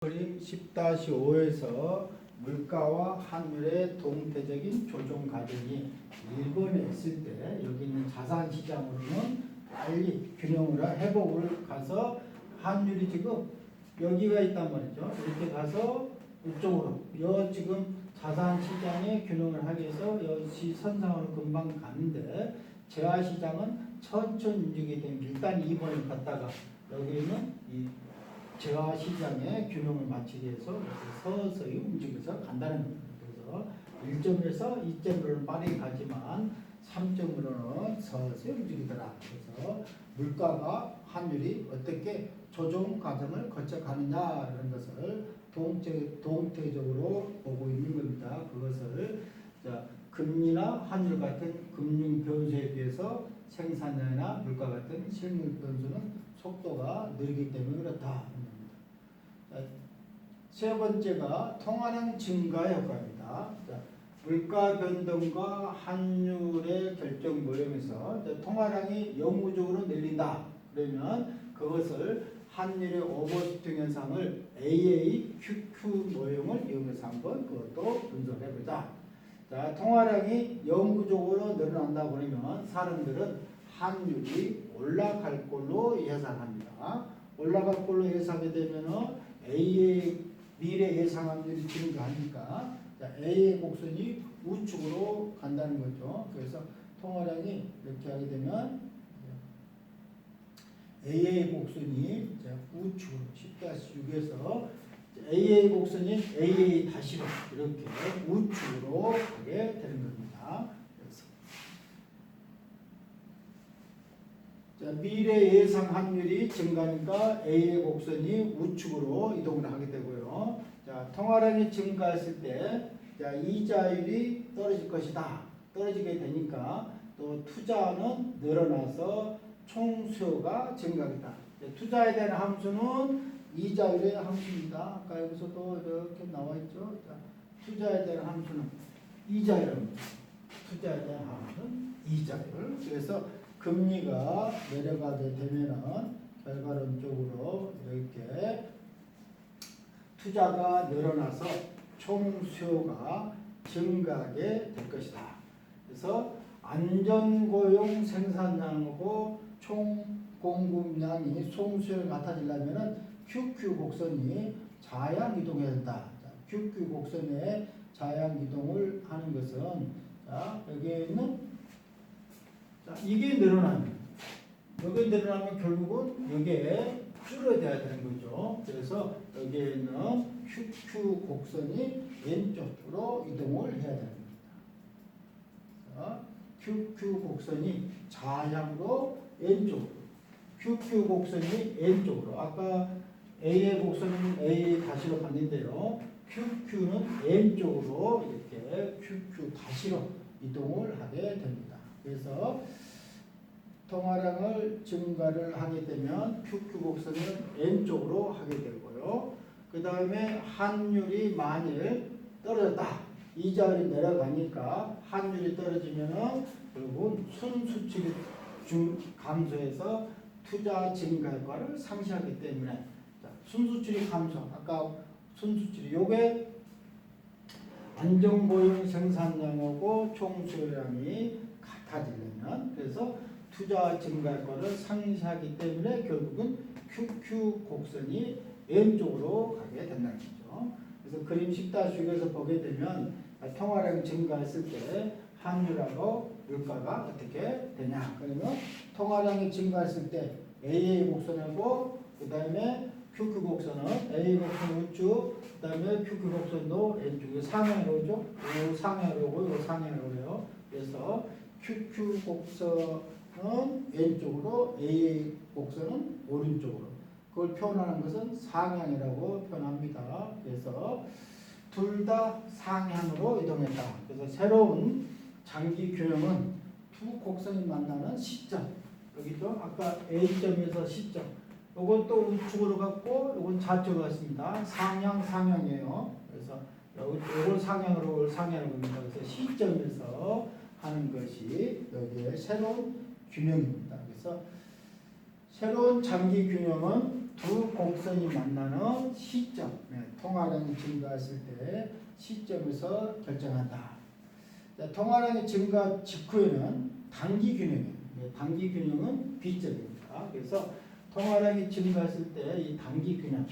그림 10-5에서 물가와 환율의 동태적인 조정 과정이 일본에 있을 때 여기 있는 자산시장으로는 빨리 균형을 회복을 가서 환율이 지금 여기가 있단 말이죠. 이렇게 가서 이쪽으로 지금 자산시장의 균형을 하기 위해서 여기 선상으로 금방 가는데 재화시장은 천천히 움직이게 되면 일단 2번을 갔다가 여기는 이 재화시장의 균형을 맞추기 위해서 서서히 움직여서 간다는 겁니다. 그래서 1점에서 2점으로는 빠르게 가지만 3점으로는 서서히 움직이더라. 그래서 물가가 환율이 어떻게 조정 과정을 거쳐가느냐라는 것을 동태적으로 보고 있는 겁니다. 그것을 금리나 환율 같은 금융 변수에 비해서 생산량이나 물가 같은 실물 변수는 속도가 느리기 때문에 그렇다. 세 번째가 통화량 증가 효과입니다. 물가 변동과 환율의 결정 모형에서 통화량이 영구적으로 늘린다. 그러면 그것을 환율의 오버슈팅 현상을 AAQQ 모형을 이용해서 한번 그것도 분석해보자. 자, 통화량이 영구적으로 늘어난다 그러면 사람들은 환율이 올라갈 걸로 예상합니다. 올라갈 걸로 예상하게 되면은 A의 미래 예상 확률이 증가하니까 A의 곡선이 우측으로 간다는 거죠. 그래서 통화량이 이렇게 하게 되면 A의 곡선이 우측으로 10-6에서 A의 곡선이 AA 다시로 이렇게 우측으로 가게 되는 겁니다. 미래 예상 확률이 증가하니까 A의 곡선이 우측으로 이동을 하게 되고요. 통화량이 증가했을 때 이자율이 떨어질 것이다. 떨어지게 되니까 또 투자는 늘어나서 총 수요가 증가하겠다. 투자에 대한 함수는 이자율의 함수입니다. 아까 여기서도 이렇게 나와 있죠. 투자에 대한 함수는 이자율입니다. 투자에 대한 함수는 이자율. 그래서 금리가 내려가게 되면은 결과론적으로 이렇게 투자가 늘어나서 총 수요가 증가하게 될 것이다. 그래서 안전고용 생산량하고 총 공급량이 총수요를 나타내려면은 QQ 곡선이 자양 이동해야 된다. QQ 곡선의 자양 이동을 하는 것은 여기에는 이게 늘어나면 여기 늘어나면 결국은 여기에 줄어들어야 되는 거죠. 그래서 여기에는 QQ 곡선이 왼쪽으로 이동을 해야 되는 겁니다. QQ 곡선이 자양으로 왼쪽으로 QQ 곡선이 왼쪽으로 아까 A의 곡선은 A 다시로 갔는데요. QQ는 왼쪽으로 이렇게 QQ 다시로 이동을 하게 됩니다. 그래서 통화량을 증가를 하게 되면 QQ 곡선은 왼쪽으로 하게 되고요. 그 다음에 환율이 만일 떨어졌다. 이자율이 내려가니까 환율이 떨어지면은 결국은 순수출이 감소해서 투자 증가 효과를 상실하기 때문에 순수출이 감소. 아까 순수출이 요게 안정고용 생산량하고 총수요량이 같아지려면 그래서 투자 증가 효과를 상실하기 때문에 결국은 QQ 곡선이 왼쪽으로 가게 된다는 거죠. 그래서 그림 10-6에서 보게 되면 통화량이 증가했을 때 환율하고 물가가 어떻게 되냐. 그러면 통화량이 증가했을 때 AA 곡선하고 그 다음에 QQ 곡선은 A 곡선 우측, 그 다음에 QQ 곡선도 왼쪽에 상향으로 오죠. 이 상향으로 오고 이 상향으로 오요. 그래서 QQ 곡선은 왼쪽으로, A 곡선은 오른쪽으로. 그걸 표현하는 것은 상향이라고 표현합니다. 그래서 둘 다 상향으로 이동했다. 그래서 새로운 장기 균형은 두 곡선이 만나는 시점. 여기죠. 아까 A점에서 C점. 이것도 우측으로 갔고, 이건 좌측으로 갔습니다. 상향이에요. 그래서 이걸 상향으로 갑니다. 그래서 시점에서 하는 것이 여기에 새로운 균형입니다. 그래서 새로운 장기 균형은 두 곡선이 만나는 시점, 통화량이 증가했을 때 시점에서 결정한다. 자, 통화량이 증가 직후에는 단기균형이에요. 단기균형은 B점입니다. 그래서 통화량이 증가했을 때 이 단기균형,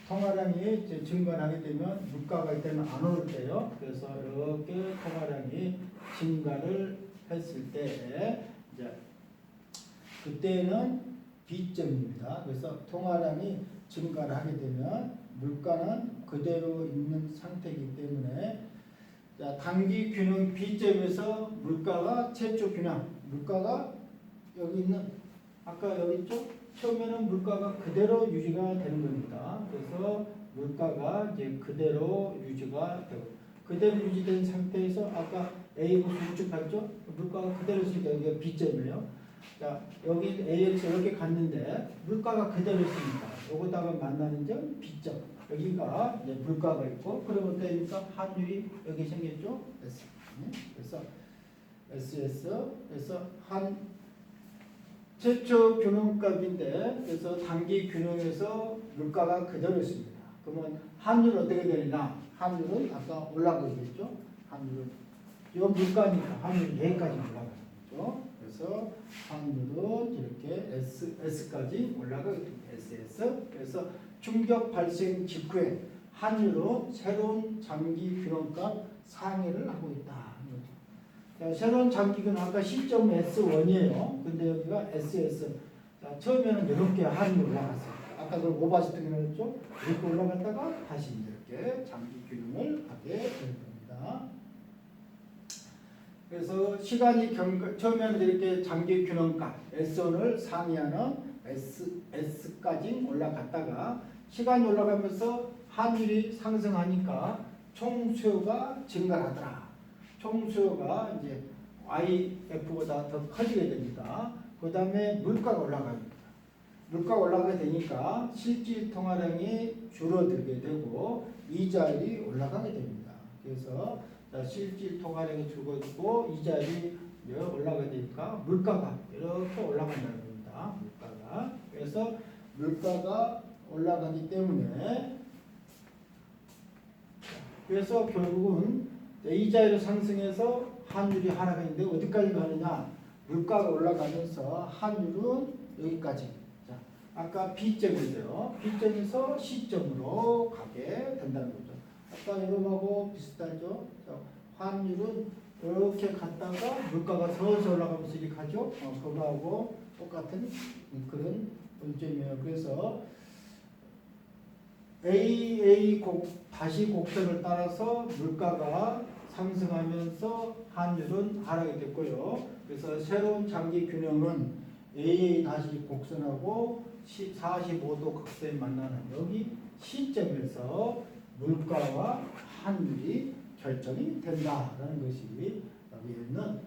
통화량이 증가하게 되면 물가가 이때는 안 오를 때요. 그래서 이렇게 통화량이 증가를 했을 때 이제 그때는 B점입니다. 그래서 통화량이 증가를 하게 되면 물가는 그대로 있는 상태이기 때문에 자, 단기 균형 B점에서 물가가 최초 균형, 물가가 여기 있는 아까 여기 있죠? 처음에는 물가가 그대로 유지가 되는 겁니다. 그래서 물가가 이제 그대로 유지가 되고 그대로 유지된 상태에서 아까 A 고 우측 봤죠? 물가가 그대로 있으니까 여기가 B점이에요. 자, 여기 AX 이렇게 갔는데 물가가 그대로 있으니까 여기다가 만나는 점 B점. 여기가 이제 물가가 있고 그러면 어떻게 환율이 여기 생겼죠? S. 그래서 SS에서 한 최초 균형값인데 그래서 단기 균형에서 물가가 그대로 있습니다. 그러면 환율은 어떻게 되느냐? 환율은 아까 올라가겠죠? 환율은 이 물가니까 환율이 여기까지 올라가죠. 그래서 환율은 이렇게 S까지 올라가게 됩니다. SS. 그래서 충격 발생 직후에 환율은 새로운 장기 균형값 상회를 하고 있다. 자, 새로운 장기 균형 아까 시점 S1이에요. 근데 여기가 SS. 자, 처음에는 이렇게 환율이 올라갔어요. 아까 그 오바시트긴 했죠. 이렇게 올라갔다가 다시 이렇게 장기 균형을 하게 될 겁니다. 그래서 시간이 처음에는 이렇게 장기 균형값 S1을 상회하는 S까지 올라갔다가 시간이 올라가면서 환율이 상승하니까 총 수요가 증가하더라. 총 수요가 이제 YF보다 더 커지게 됩니다. 그 다음에 물가가 올라갑니다. 물가가 올라가게 되니까 실질 통화량이 줄어들게 되고 이자율이 올라가게 됩니다. 그래서 실질 통화량이 줄어들고 이자율이 올라가게 되니까 물가가 이렇게 올라간다는 겁니다. 물가가. 그래서 물가가 올라가기 때문에 그래서 결국은 이자율이 상승해서 환율이 하락했는데 어디까지 가느냐? 물가가 올라가면서 환율은 여기까지. 자, 아까 B점이죠. B점에서 C점으로 가게 된다는 거죠. 아까 이거하고 비슷하죠. 자, 환율은 이렇게 갔다가 물가가 서서히 올라가면서 이렇게 가죠. 그거하고 똑같은 그런 원점이에요. 그래서 다시 곡선을 따라서 물가가 상승하면서 환율은 하락이 됐고요. 그래서 새로운 장기 균형은 AA 다시 곡선하고 45도 곡선이 만나는 여기 시점에서 물가와 환율이 결정이 된다라는 것이 여기 있는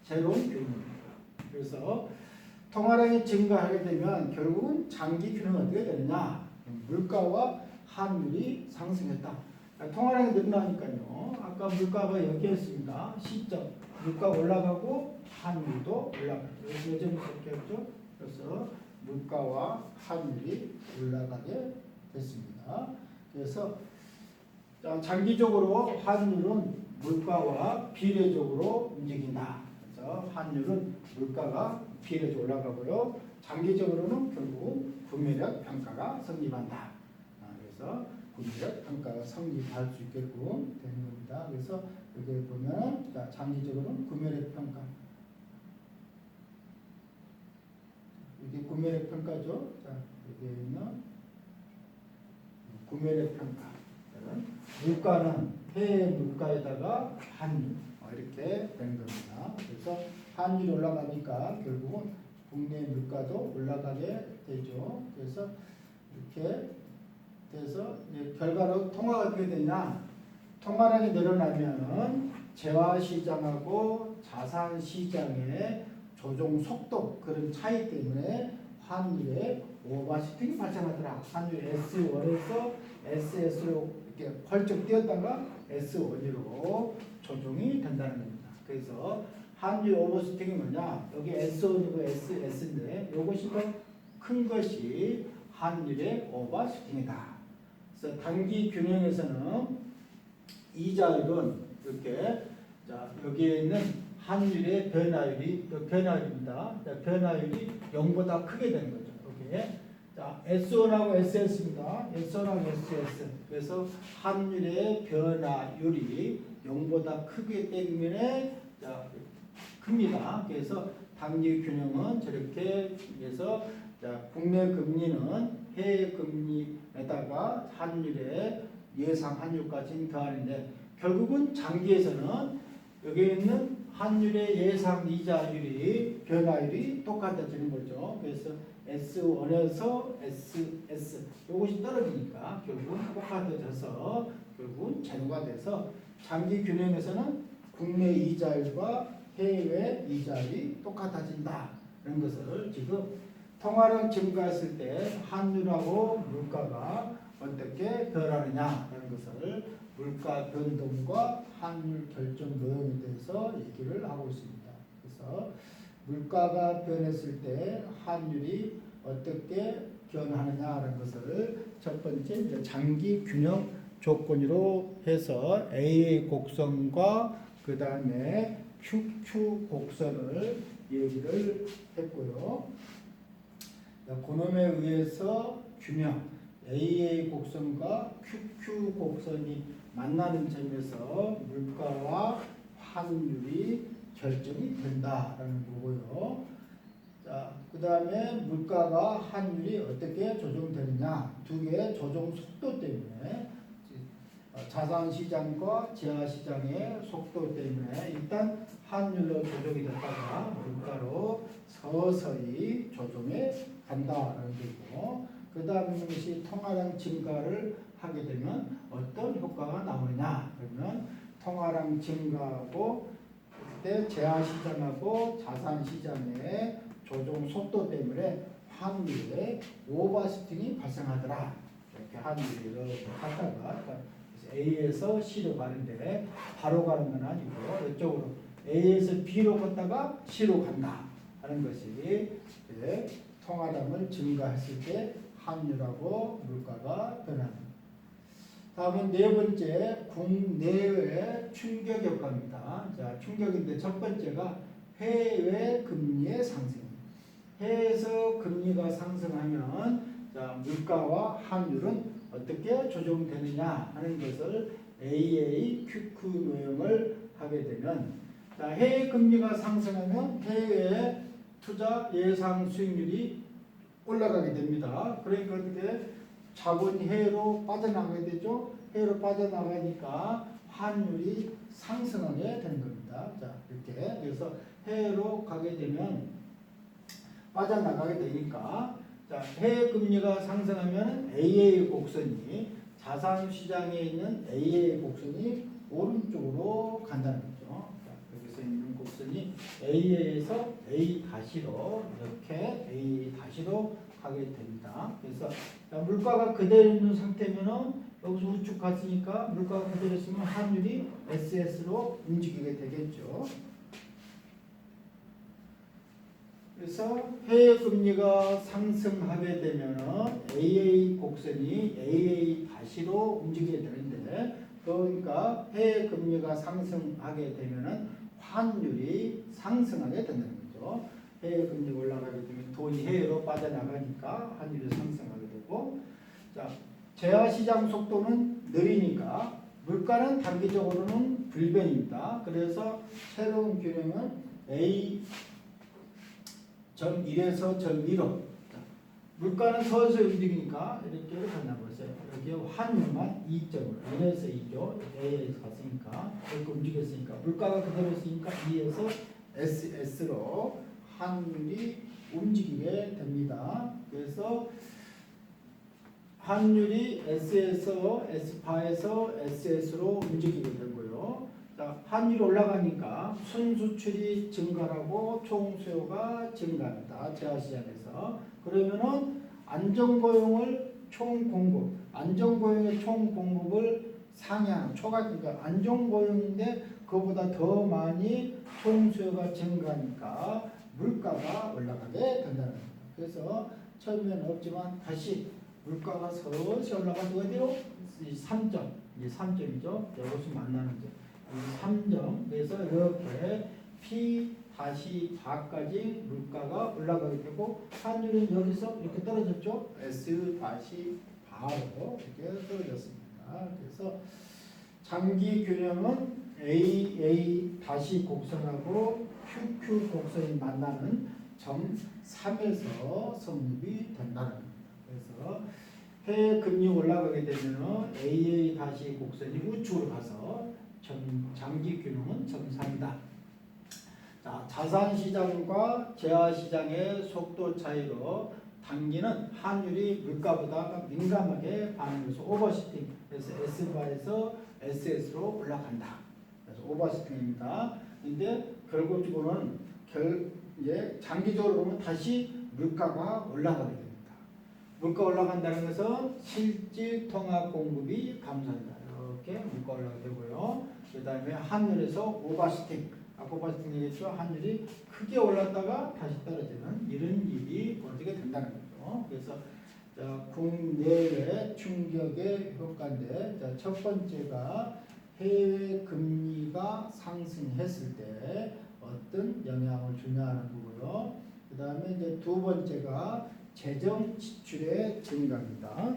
새로운 균형입니다. 그래서 통화량이 증가하게 되면 결국은 장기 균형은 어떻게 되느냐? 물가와 환율이 상승했다. 통화량이 늘어나니까요. 아까 물가가 여기였습니다. 시점. 물가 올라가고 환율도 올라가요. 여전히 그렇겠죠. 그래서 물가와 환율이 올라가게 됐습니다. 그래서 장기적으로 환율은 물가와 비례적으로 움직인다. 그래서 환율은 물가가 비례적으로 올라가고요. 장기적으로는 결국 구매력 평가가 성립한다. 그래서 구매력 평가가 성립할 수 있게끔 되는 겁니다. 그래서 여기 보면 장기적으로는 구매력 평가. 이게 구매력 평가죠. 자, 여기는 구매력 평가. 물가는 해외 물가에다가 환율 이렇게 되는 겁니다. 그래서 환율이 올라가니까 결국은 국내 물가도 올라가게 되죠. 그래서 이렇게 돼서 결과로 통화가 어떻게 되냐? 통화량이 늘어나면은 재화 시장하고 자산 시장의 조정 속도 그런 차이 때문에 환율에 오버슈팅이 발생하더라. 환율 S1에서 SS로 이렇게 펄쩍 뛰었다가 S1으로 조정이 된다는 겁니다. 그래서 환율 오버슈팅이 뭐냐? 여기 S1이고 SS인데 이것이 더 큰 것이 환율의 오버슈팅이다. 그래서 단기 균형에서는 이자율은 이렇게 자 여기에 있는 환율의 변화율입니다. 자, 변화율이 0보다 크게 되는 거죠. 이렇게 자 S1하고 SS입니다. S1하고 SS. 그래서 환율의 변화율이 0보다 크기 때문에 자 큽니다. 그래서 단기 균형은 저렇게 해서 자, 국내 금리는 해외 금리에다가 환율의 예상 환율까지 더하는데 결국은 장기에서는 여기에 있는 환율의 예상 이자율이 변화율이 똑같아지는 거죠. 그래서 S1에서 SS 이것이 떨어지니까 결국은 똑같아져서 결국은 제로가 돼서 장기 균형에서는 국내 이자율과 해외 이자율이 똑같아진다. 이런 것을 지금 통화량 증가했을 때 환율하고 물가가 어떻게 변하느냐 하는 것을 물가 변동과 환율 결정 요인에 대해서 얘기를 하고 있습니다. 그래서 물가가 변했을 때 환율이 어떻게 변하느냐라는 것을 첫 번째 이제 장기 균형 조건으로 해서 AA 곡선과 그 다음에 QQ 곡선을 얘기를 했고요. 그놈에 의해서 균형 AA 곡선과 QQ 곡선이 만나는 점에서 물가와 환율이 결정이 된다라는 거고요. 자, 그 다음에 물가가 환율이 어떻게 조정되느냐 두 개의 조정 속도 때문에 자산 시장과 재화 시장의 속도 때문에 일단 환율로 조정이 됐다가 물가로 서서히 조정해 간다라는 거고 그 다음 것이 통화량 증가를 하게 되면 어떤 효과가 나오느냐 그러면 통화량 증가하고 그때 재화 시장하고 자산 시장의 조정 속도 때문에 환율에 오버슈팅이 발생하더라. 이렇게 환율을 갖다가 A에서 C로 가는데 바로 가는 건 아니고 이쪽으로 A에서 B로 갔다가 C로 간다 하는 것이 통화량을 증가했을 때 환율하고 물가가 변합니다. 다음은 네 번째 국내외 충격 효과입니다. 자, 충격인데 첫 번째가 해외 금리의 상승. 해외에서 금리가 상승하면 자, 물가와 환율은 어떻게 조정되느냐 하는 것을 AA, QQ 모형을 하게 되면 자, 해외 금리가 상승하면 해외 투자 예상 수익률이 올라가게 됩니다. 그러니까 어떻게 자본이 해외로 빠져나가게 되죠. 해외로 빠져나가니까 환율이 상승하게 되는 겁니다. 자, 이렇게 그래서 해외로 가게 되면 빠져나가게 되니까 자, 해외 금리가 상승하면 AA 곡선이 자산 시장에 있는 AA 곡선이 오른쪽으로 간다는 거죠. 자, 여기서 있는 곡선이 A에서 A-로 이렇게 A-로 가게 됩니다. 그래서 자, 물가가 그대로 있는 상태면은 여기서 우측 갔으니까 물가가 그대로 있으면 환율이 SS로 움직이게 되겠죠. 그래서 해외 금리가 상승하게 되면은 AA 곡선이 AA-로 움직이게 되는데 그러니까 해외 금리가 상승하게 되면은 환율이 상승하게 된다는 거죠. 해외 금리가 올라가게 되면 돈이 해외로 빠져나가니까 환율이 상승하게 되고 자, 재화 시장 속도는 느리니까 물가는 단기적으로는 불변입니다. 그래서 새로운 균형은 A 점 1에서 점 2로 물가는 서서히 움직이니까 이렇게 만나보세요. 여기 환율만 2점으로 1에서 2죠. A에서 갔으니까 이렇게 움직였으니까 물가가 그대로 있으니까 2에서 SS로 환율이 움직이게 됩니다. 그래서 환율이 S에서 S파에서 SS로 움직이게 되고요. 자, 환율이 올라가니까 순수출이 증가하고 총수요가 증가합니다. 재화시장에서. 그러면은 안정고용을 총공급, 안정고용의 총공급을 상향, 초과니까 안정고용인데 그보다 더 많이 총수요가 증가하니까 물가가 올라가게 된다는 겁니다. 그래서 처음에는 없지만 다시 물가가 서서히 올라가지고 어디로? 이 3점, 이 3점이죠. 이것이 만나는 점. 이 3점. 그래서 이렇게 P 다시 바까지 물가가 올라가게 되고 환율은 여기서 이렇게 떨어졌죠. S 다시 바로 이렇게 떨어졌습니다. 그래서 장기 균형은 AA 다시 곡선하고 QQ 곡선이 만나는 점 3에서 성립이 된다는 겁니다. 그래서 해외 금리 올라가게 되면 AA 다시 곡선이 우측으로 가서 장기 균형은 점 3이다. 자, 자산 시장과 재화 시장의 속도 차이로 단기는 환율이 물가보다 민감하게 반응해서 오버슈팅, 그래서 S바에서 SS로 올라간다. 그래서 오버슈팅입니다. 근데 결국적으로는 이제 장기적으로 보면 다시 물가가 올라가게 됩니다. 물가 올라간다는 것은 실질 통화 공급이 감소한다. 이렇게 물가 올라가게 되고요. 그 다음에 환율에서 오버슈팅, 아까 오버슈팅 얘기했죠. 환율이 크게 올랐다가 다시 떨어지는 이런 일이 벌어지게 된다는 거죠. 그래서 자, 국내외 충격의 효과인데, 자, 첫 번째가 해외 금리가 상승했을 때 어떤 영향을 주냐는 거고요. 그 다음에 이제 두 번째가 재정 지출의 증가입니다.